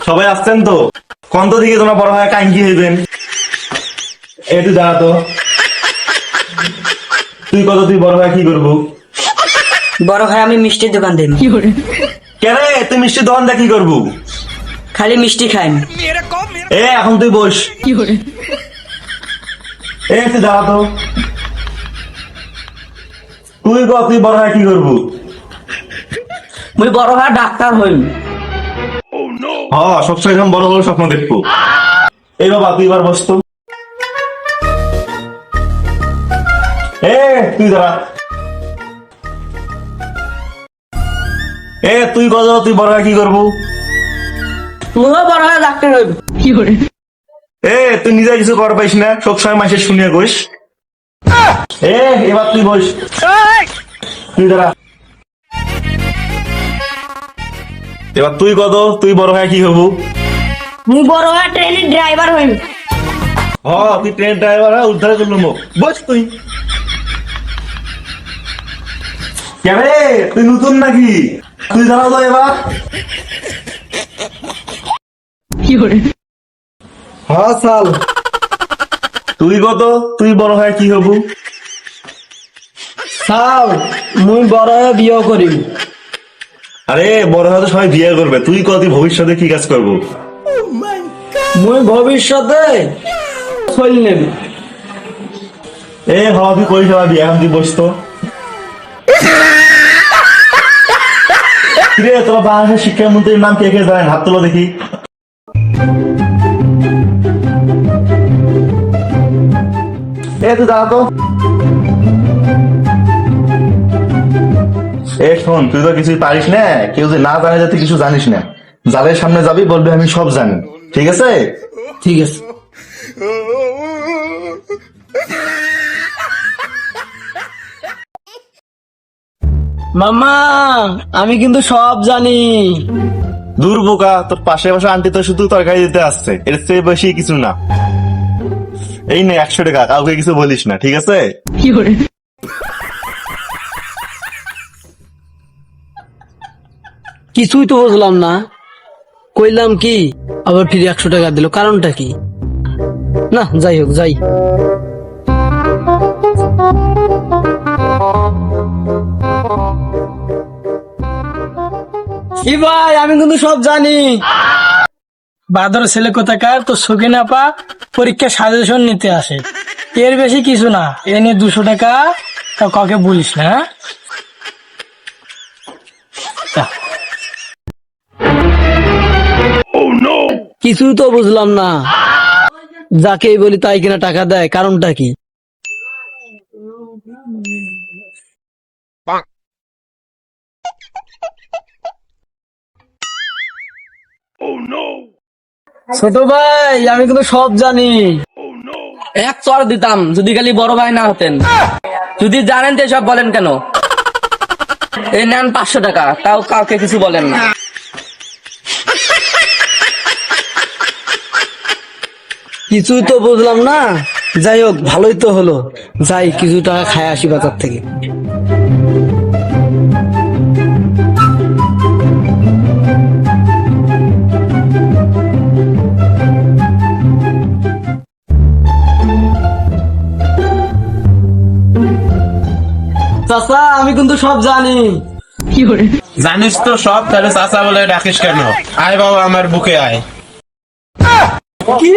সবাই আসছেন তো? কন্ত দিকে তোমরা বড় হয় কাইঙ্কি হইবেন? একটু দাঁড়া তো। তুই বড় হয় কি করবো? বড় ভাই আমি মিষ্টির দোকান দেব। কেন তুই মিষ্টির দোকান দিয়ে কি করবো? খালি মিষ্টি খাই। এখন তুই বস। একটু দাঁড়া তো। তুই বড় হয় কি করবো? মুই বড় ভাই ডাক্তার হইম। সবসময় এরকম বড় বড় স্বপ্ন দেখবো। এই বাবা তুই এবার বস তো। তুই দাঁড়া। তুই কত তুই বড় হয় কি করবো? মুইও বড় ভাই ডাক্তার হইম। তুই নিজে কিছু কর পাইস না, সবসময় মাসে শুনিয়া কইস। এবার তুই বস। তুই দাঁড়া। এবার তুই কত তুই বড় হয় কি হবো? মুই বড় ভাই ট্রেনের ড্রাইভার হইম। তুই ট্রেন ড্রাইভার উদ্ধার করলো বস তুই। কেন তুই নতুন নাকি? তুই দাঁড়াও তো এবার। সাল তুই কত তুই বড় হয় কি হবো? সাল মুই বড় হয়ে বিয়ে করিম। আরে বড় হয় তো সবাই বিয়ে করবে, তুই কত ভবিষ্যতে কি কাজ করবো? মুই ভবিষ্যতে চল নেব। তুই করিস আমার বিয়ে, এখন তুই বসতো। তোমার বাংলাদেশের শিক্ষামন্ত্রীর নাম কে কে জানেন? হাত তোলো দেখি। তুই দাঁড়া তো। শোন, তুই তো কিছুই পারিস না, কেউ যে না জানে যে তুই কিছু জানিস না। যাদের সামনে যাবি বলবি আমি সব জানি, ঠিক আছে? ঠিক আছে। মামা আমি কিন্তু সব জানি। দূর বোকা, তোর পাশে পাশে আন্টি তো শুধু তরকারি দিতে আসছে, এর চেয়ে বেশি কিছু না। এই নে 100 টাকা, কাউকে কিছু বলিস না, ঠিক আছে? কিছুই তো বুঝলাম না, কইলাম কি আবার ফিরে 100 টাকা দিল, কারণটা কি? না যাই হোক যাই। কি ভাই আমি কিন্তু সব জানি। বাদর ছেলে কোথাকার তো সকিনা পা পরীক্ষা সাজেশন নিতে আসে, এর বেশি কিছু না। এ নিয়ে 200 টাকা, তা কাউকে বলিস না। কিছুই তো বুঝলাম না, যাকেই বলি তাই কিনা টাকা দেয়, কারণটা কি? ছোট ভাই আমি কিন্তু সব জানি। এক চর দিতাম যদি খালি বড় ভাই না হতেন। যদি জানেন তো সব বলেন কেন? এই নেন 500 টাকা, তাও কাউকে কিছু বলেন না। কিছুই তো বুঝলাম না, যাই হোক ভালোই তো হলো, যাই কিছু টাকা খায় আসি বাজার থেকে। চাচা আমি কিন্তু সব জানি। জানিস তো সব, তাহলে চাচা বলে ডাকিস কেন? আয় বাবা আমার বুকে আয়। কি